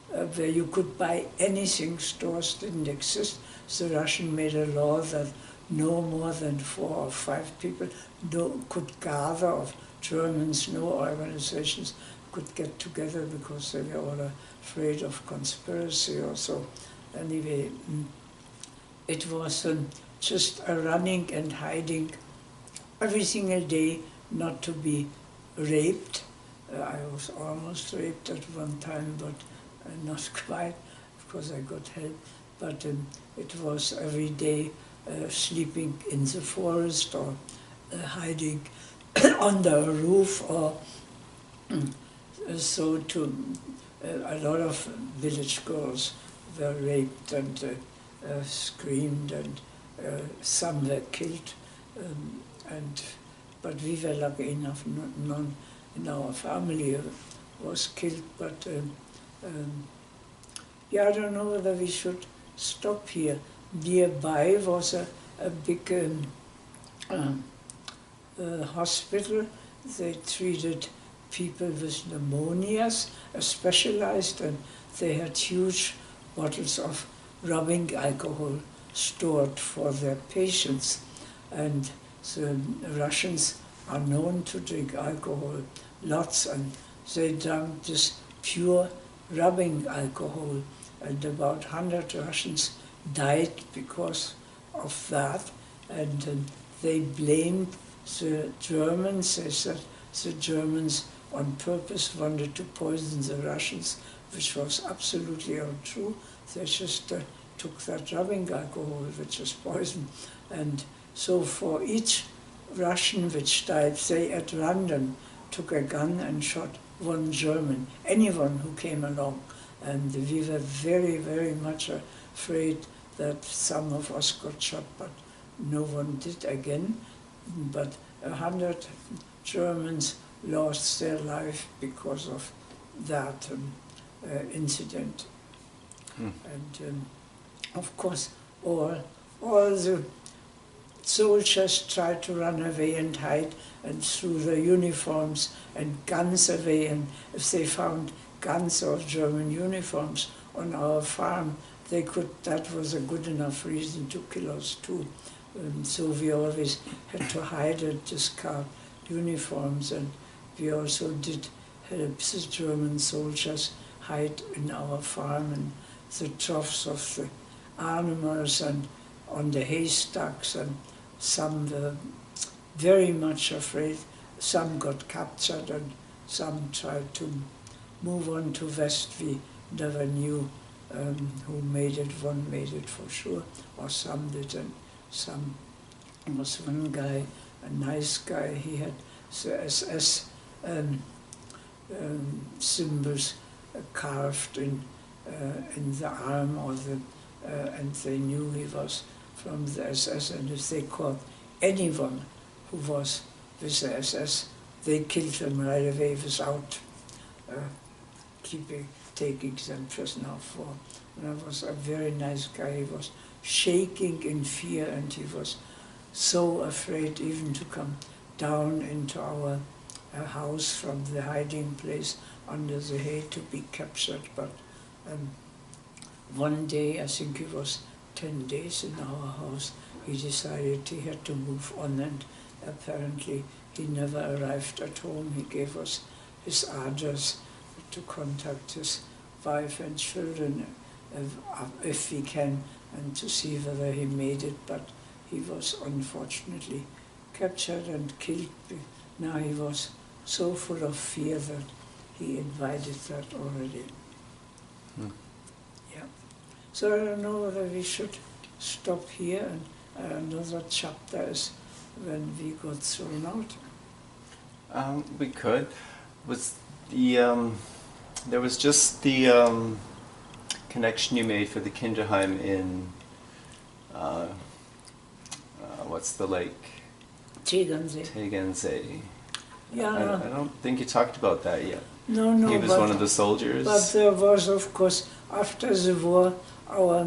where you could buy anything. Stores didn't exist. The Russian made a law that no more than 4 or 5 people could gather, of Germans, no organizations could get together because they were all afraid of conspiracy or so. Anyway, it was just a running and hiding every single day, not to be raped. I was almost raped at one time, but not quite, because I got help. But it was every day sleeping in the forest or hiding under a roof, or so a lot of village girls were raped and screamed, and some were killed. But we were lucky enough, none in our family was killed. But yeah, I don't know whether we should stop here. Nearby was a big hospital. They treated people with pneumonias, specialized, and they had huge bottles of rubbing alcohol stored for their patients. And the Russians are known to drink alcohol lots, and they drank this pure rubbing alcohol, and about 100 Russians died because of that. And they blamed the Germans. They said the Germans on purpose wanted to poison the Russians, which was absolutely untrue. They just took that rubbing alcohol, which is poison. And so for each Russian which died, they at random took a gun and shot one German, anyone who came along. And we were very, very much afraid that some of us got shot, but no one did again. But 100 Germans lost their life because of that incident. And of course, all the soldiers tried to run away and hide and threw their uniforms and guns away. And if they found guns or German uniforms on our farm, they could. That was a good enough reason to kill us too. So we always had to hide and discard uniforms, and we also did help the German soldiers hide in our farm and the troughs of the animals and on the haystacks, and some were very much afraid. Some got captured and some tried to move on to West. We never knew who made it. One made it for sure, or some did, and some. There was one guy, a nice guy, he had the SS symbols carved in the arm, or and they knew he was from the SS, and if they caught anyone who was with the SS, they killed him right away without taking them prisoner for. And that was a very nice guy. He was shaking in fear, and he was so afraid even to come down into our house from the hiding place under the hay to be captured. But one day, I think it was 10 days in our house, he decided he had to move on, and apparently he never arrived at home. He gave us his address to contact his wife and children if we can, and to see whether he made it. But he was unfortunately captured and killed. Now he was so full of fear that he invited that already. Yeah. So I don't know whether we should stop here, and another chapter is when we got thrown out. We could. Was the there was just the connection you made for the Kinderheim in what's the lake? Tegernsee. Tegernsee. Yeah, I don't think you talked about that yet. No, He was one of the soldiers. But there was, of course, after the war,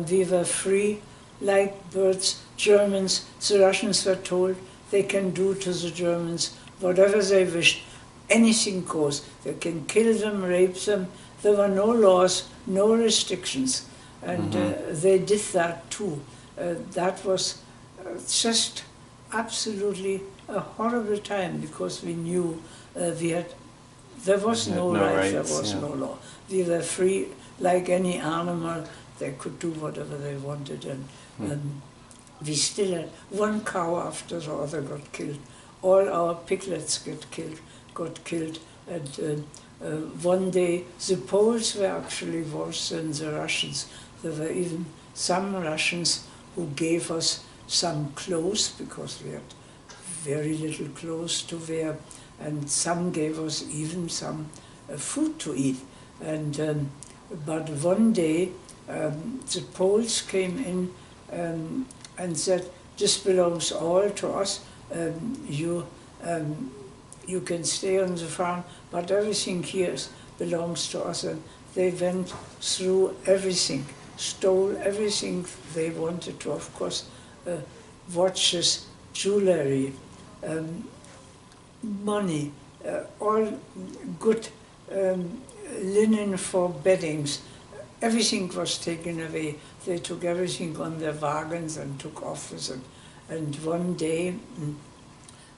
we were free, like birds. Germans, the Russians were told they can do to the Germans whatever they wished. Anything goes. They can kill them, rape them. There were no laws, no restrictions. And they did that too. That was just absolutely a horrible time, because we knew there was no right, there was no law. We were free like any animal. They could do whatever they wanted, and we still had one cow after the other got killed. All our piglets got killed, and one day the Poles were actually worse than the Russians. There were even some Russians who gave us some clothes, because we had very little clothes to wear, and some gave us even some food to eat. And but one day the Poles came in and said, "This belongs all to us. You can stay on the farm, but everything here belongs to us." And they went through everything, stole everything they wanted to, of course, watches, jewelry, money, all good linen for beddings. Everything was taken away. They took everything on their wagons and took off with it. And one day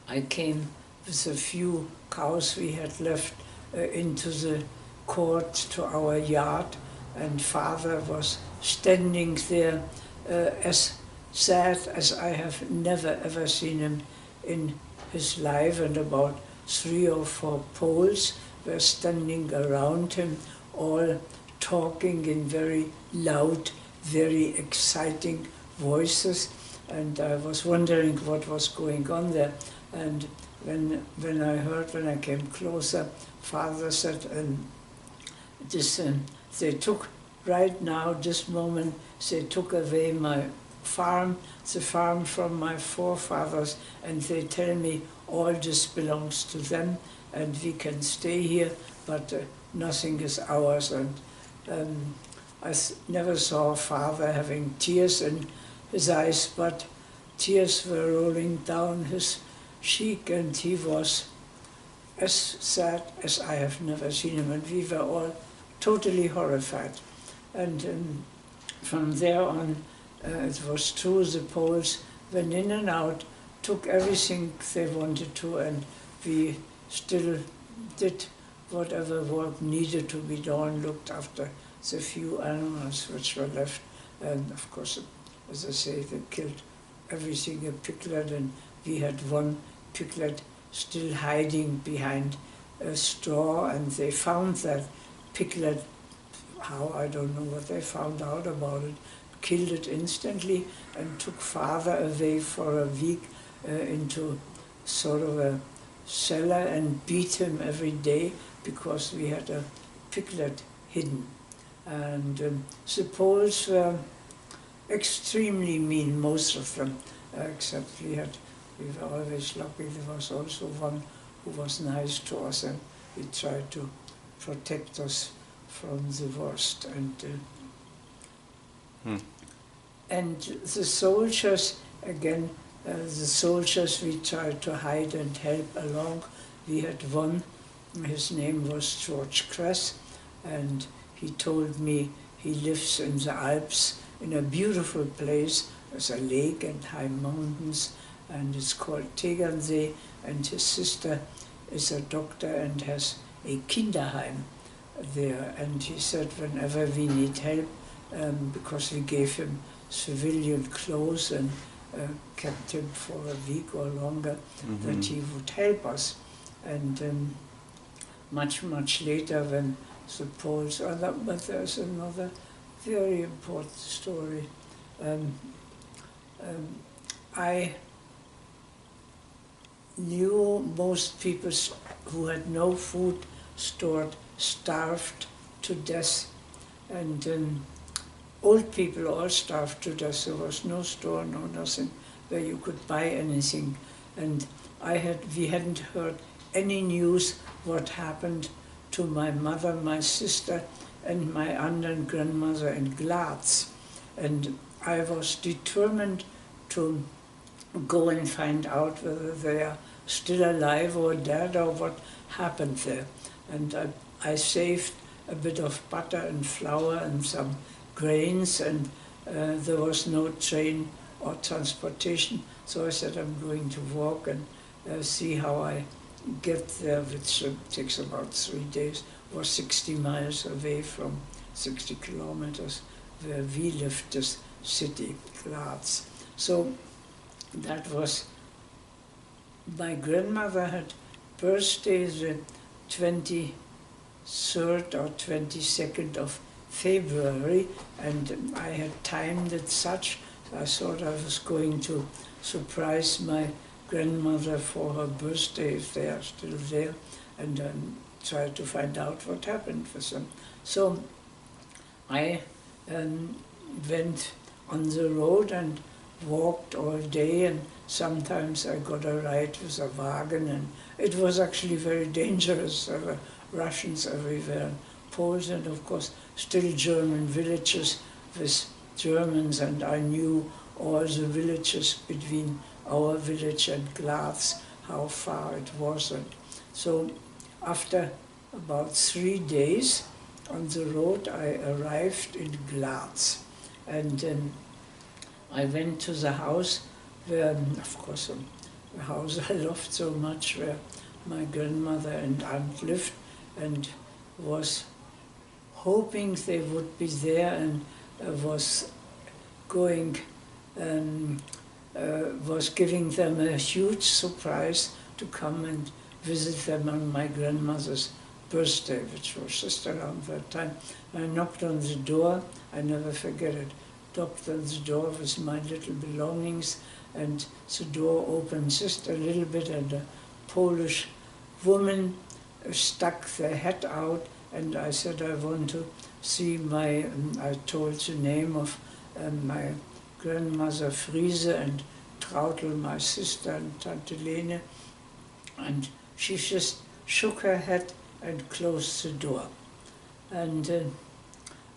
I came with a few cows we had left into the court to our yard, and Father was standing there as sad as I have never ever seen him in his life, and about 3 or 4 Poles were standing around him, all talking in very loud, very exciting voices, and I was wondering what was going on there. And when I came closer, Father said, they took, right now, this moment, they took away my farm, the farm from my forefathers, and they tell me all this belongs to them, and we can stay here, but nothing is ours. And I never saw Father having tears in his eyes, but tears were rolling down his cheek, and he was as sad as I have never seen him, and we were all totally horrified. And from there on, it was true, the Poles went in and out, took everything they wanted to, and we still did whatever work needed to be done, looked after the few animals which were left. And of course, as I say, they killed everything, a piglet, and we had one piglet still hiding behind a straw, and they found that piglet, how, I don't know what they found out about it, killed it instantly and took Father away for a week into sort of a cellar and beat him every day because we had a piglet hidden. And the Poles were extremely mean, most of them, except we were always lucky. There was also one who was nice to us, and he tried to protect us from the worst. And the soldiers, again, the soldiers we tried to hide and help along. We had one, his name was George Kress, and he told me he lives in the Alps in a beautiful place. There's a lake and high mountains, and it's called Tegernsee, and his sister is a doctor and has a Kinderheim there. And he said whenever we need help, because we gave him civilian clothes and kept him for a week or longer, that he would help us. And much later, when the Poles, but there's another very important story. I knew most people who had no food stored starved to death, and old people all starved to death. There was no store, no nothing where you could buy anything. And we hadn't heard any news what happened to my mother, my sister, and my aunt and grandmother in Glatz. And I was determined to go and find out whether they are still alive or dead or what happened there. And I saved a bit of butter and flour and some grains, and there was no train or transportation. So I said I'm going to walk and see how I get there, which takes about 3 days, or 60 miles away from 60 kilometers where we lived, this city, Graz. So that was, my grandmother had birthday the 23rd or 22nd of February, and I had timed it such, I thought I was going to surprise my grandmother for her birthday, if they are still there, and try to find out what happened with them. So I went on the road and walked all day, and sometimes I got a ride with a wagon, and it was actually very dangerous. There were Russians everywhere, Poles, and of course still German villages with Germans, and I knew all the villages between our village and Graz, how far it was. And so after about 3 days on the road, I arrived in Graz, and I went to the house where, of course, the house I loved so much, where my grandmother and aunt lived, and was hoping they would be there, and was going, was giving them a huge surprise to come and visit them on my grandmother's birthday, which was just around that time. I knocked on the door, I never forget it, knocked on the door with my little belongings, and the door opened just a little bit, and a Polish woman stuck their head out, and I said, I want to see my, I told the name of my grandmother Friese and Traudl, my sister, and Tante Lene, and she just shook her head and closed the door. And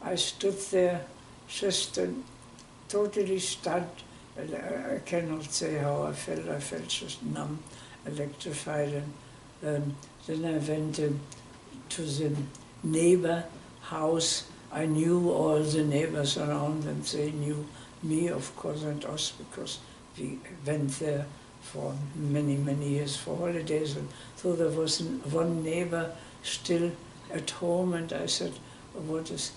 I stood there just totally stunned. I cannot say how I felt just numb, electrified, and then I went to the neighbor house. I knew all the neighbors around, and they knew me, of course, and us, because we went there for many, many years for holidays. And so there was one neighbor still at home, and I said, what's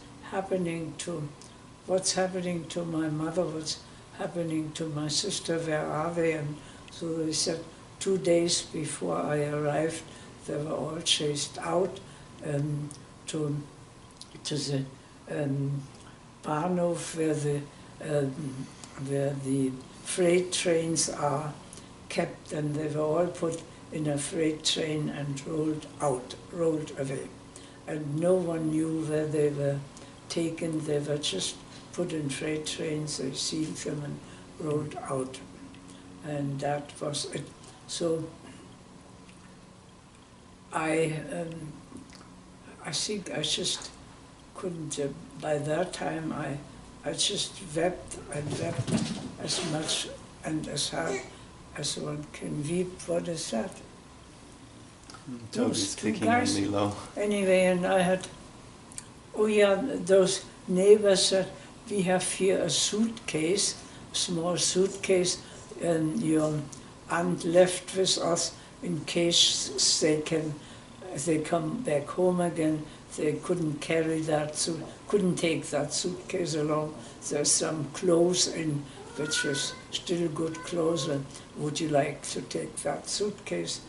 happening to my mother, what's happening to my sister, where are they? And so they said 2 days before I arrived, they were all chased out to the Bahnhof, where the freight trains are kept, and they were all put in a freight train and rolled away. And no one knew where they were taken. They were just put in freight trains, they sealed them and rolled out. And that was it. So I think I just couldn't, by that time I just wept and wept as much and as hard as one can weep. What is that? Toby's kicking really low. Anyway, and I had, oh yeah, those neighbors said, we have here a suitcase, a small suitcase, and your aunt left with us in case they come back home again. They couldn't carry that, couldn't take that suitcase along. There's some clothes in, which was still good clothes, and would you like to take that suitcase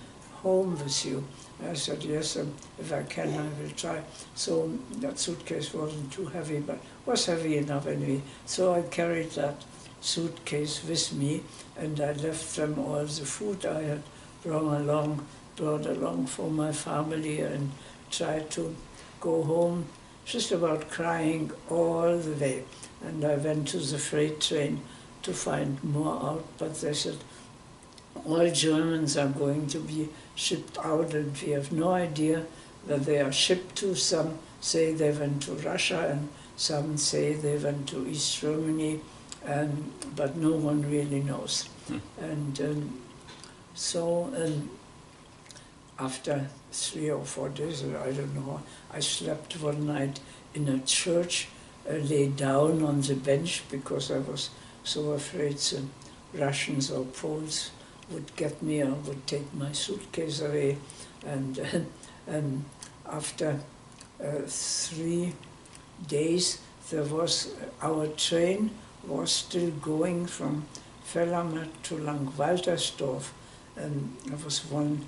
home with you? I said, yes, if I can, I will try. So that suitcase wasn't too heavy, but was heavy enough anyway. So I carried that suitcase with me, and I left them all the food I had brought along for my family, and tried to go home, just about crying all the way. And I went to the freight train to find more out, but they said, all Germans are going to be shipped out, and we have no idea where they are shipped to. Some say they went to Russia, and some say they went to East Germany, but no one really knows. And So after 3 or 4 days, I don't know, I slept one night in a church, lay down on the bench because I was so afraid the Russians or Poles would get me or would take my suitcase away. And after 3 days, our train was still going from Vellermatt to Langwaltersdorf, and there was one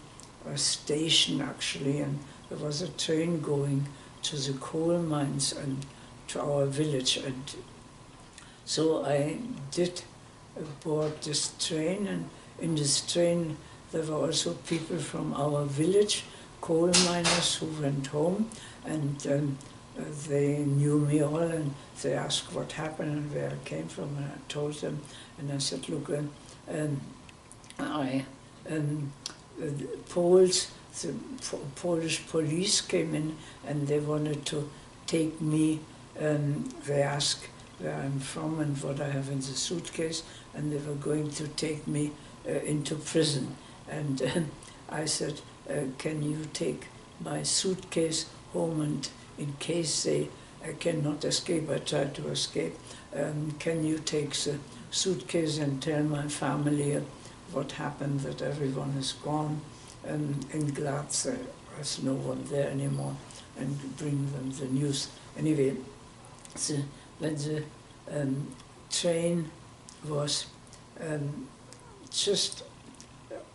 station actually, and there was a train going to the coal mines and to our village. And so I did board this train, and in this train there were also people from our village, coal miners who went home, and they knew me all, and they asked what happened and where I came from, and I told them, and I said, look, the Poles, the Polish police came in and they wanted to take me, they asked where I'm from and what I have in the suitcase, and they were going to take me into prison. And I said, can you take my suitcase home, and in case they cannot escape, I tried to escape, can you take the suitcase and tell my family what happened, that everyone is gone, and in Graz there's no one there anymore, and bring them the news. Anyway, when the train was just,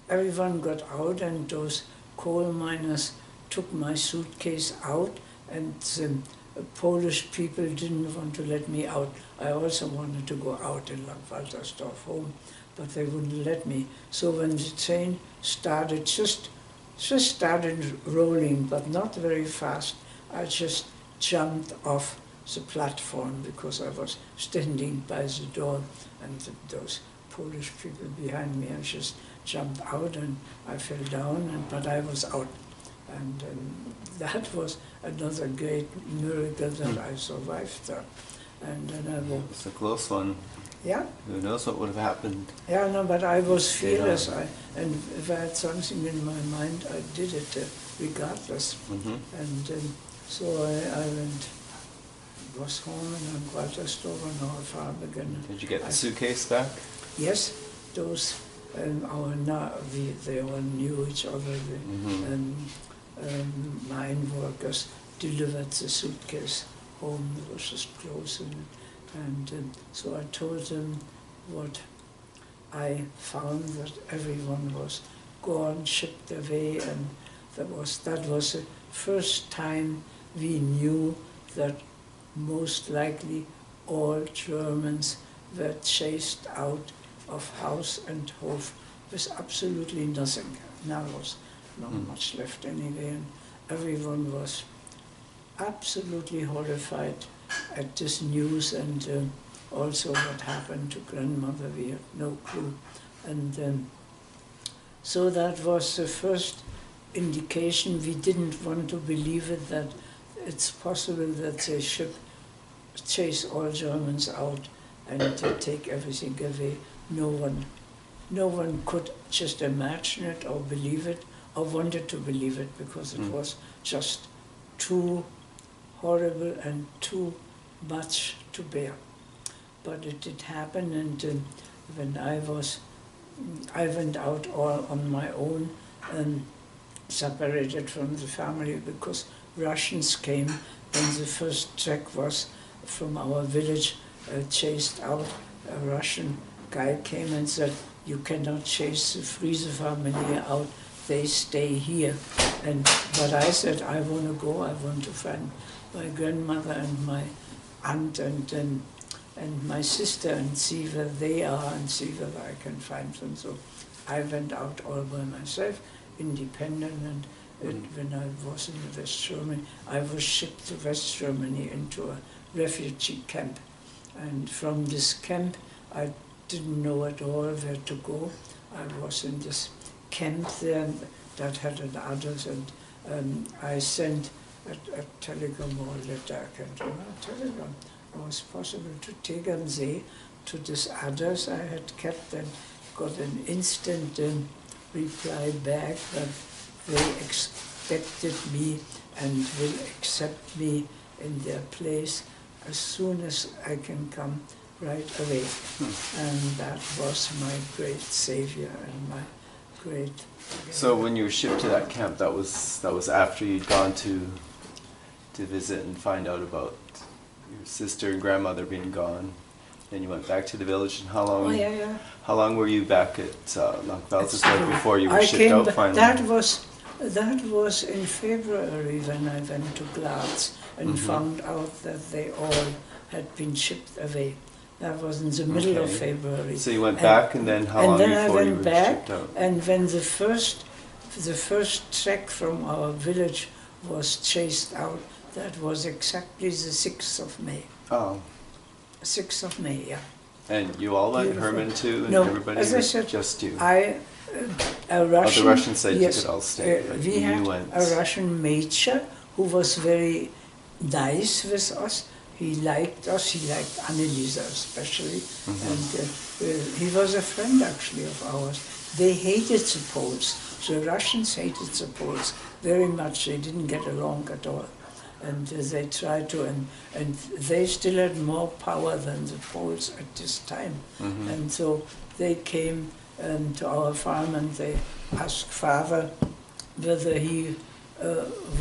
everyone got out, and those coal miners took my suitcase out, and the Polish people didn't want to let me out. I also wanted to go out in Langwaltersdorf home, but they wouldn't let me. So when the train started, just started rolling, but not very fast, I just jumped off the platform because I was standing by the door, and those Polish people behind me, I just jumped out and I fell down, but I was out. And that was another great miracle that I survived that. And then I walked. It's a close one. Yeah? Who knows what would have happened? Yeah, no, but I was fearless. Yeah. And if I had something in my mind, I did it regardless. Mm-hmm. And so I was home in Langwaltersdorf on our farm again. Did you get the suitcase back? Yes, those, they all knew each other. Mine workers delivered the suitcase home. It was just close, and so I told them what I found, that everyone was gone, shipped away, and that was the first time we knew that most likely all Germans were chased out of house and hof with absolutely nothing. Now was not much left anyway, and everyone was absolutely horrified at this news, and also what happened to grandmother, we had no clue. And so that was the first indication. We didn't want to believe it, that it's possible that they should chase all Germans out and take everything away. No one could just imagine it or believe it or wanted to believe it, because it was just too horrible and too much to bear. But it did happen, and when I went out all on my own and separated from the family, because Russians came when the first track was from our village chased out. A Russian guy came and said, you cannot chase the Friese family out, they stay here. But I said, I want to go, I want to find my grandmother and my aunt and my sister and see where they are and see whether I can find them. So I went out all by myself, independent, and when I was in West Germany, I was shipped to West Germany into a refugee camp. And from this camp, I didn't know at all where to go. I was in this camp there that had an address, and I sent a telegram or letter, I can't remember, a telegram. It was possible to Tegernsee, to this address I had kept, and got an instant reply back that they expected me and will accept me in their place as soon as I can come right away. And that was my great savior and my great... So when you were shipped to that camp, that was after you'd gone to visit and find out about your sister and grandmother being gone. Then you went back to the village, and how long? Oh, yeah. How long were you back at Lankvalsesberg before you were I shipped came out finally? That was in February when I went to Graz and found out that they all had been shipped away. That was in the middle of February. So you went back, and then how long before you were shipped out? And when the first track from our village was chased out, that was exactly the 6th of May. Oh. 6th of May, yeah. And you all went, Herman too, and no, everybody? As I said, just you? A Russian, the Russians said yes, you could all stay, but we you had went. a Russian major who was very nice with us. He liked us, he liked Anneliese especially, and he was a friend actually of ours. They hated the Poles. The Russians hated the Poles very much. They didn't get along at all. And they tried to, and they still had more power than the Poles at this time. And so they came to our farm and they asked Father whether he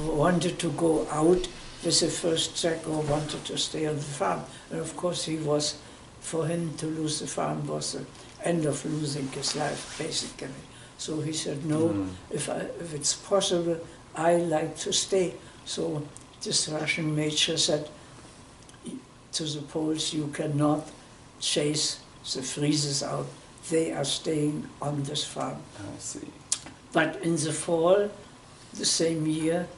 wanted to go out with the first track or wanted to stay on the farm. And of course he was, for him to lose the farm was the end of losing his life, basically. So he said, no, if it's possible, I like to stay. So this Russian major said to the Poles, you cannot chase the Frieses out. They are staying on this farm. I see. But in the fall, the same year,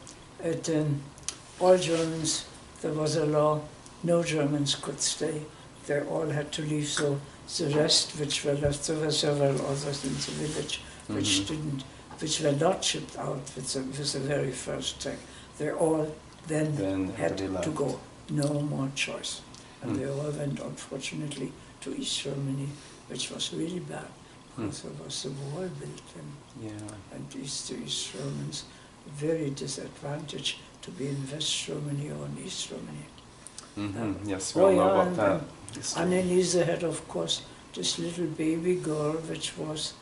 all Germans, there was a law, no Germans could stay. They all had to leave, so the rest which were left, there were several others in the village which were not shipped out with the very first track. They all then had to go, no more choice. And they all went, unfortunately, to East Germany, which was really bad, because there was the wall built and East Germans very disadvantaged to be in West Germany or in East Germany. Yes, we all know about that. Anneliese had, of course, this little baby girl which was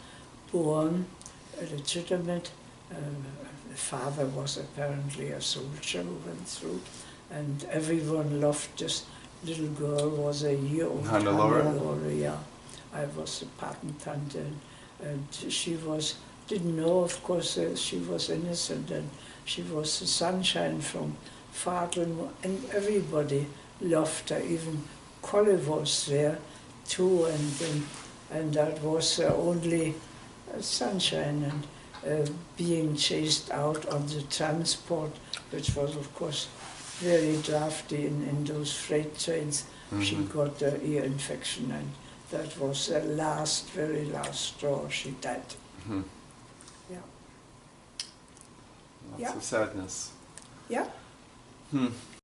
born illegitimate. The father was apparently a soldier who went through, and everyone loved this little girl. Was a year old. Hannelore, yeah. I was the patentante, and she didn't know, of course, she was innocent, and she was the sunshine from Vater, and everybody loved her. Even Collie was there too, and that was her only sunshine. And being chased out on the transport, which was of course very drafty in those freight trains, she got an ear infection, and that was the very last straw. She died. Yeah. Lots of sadness. Yeah.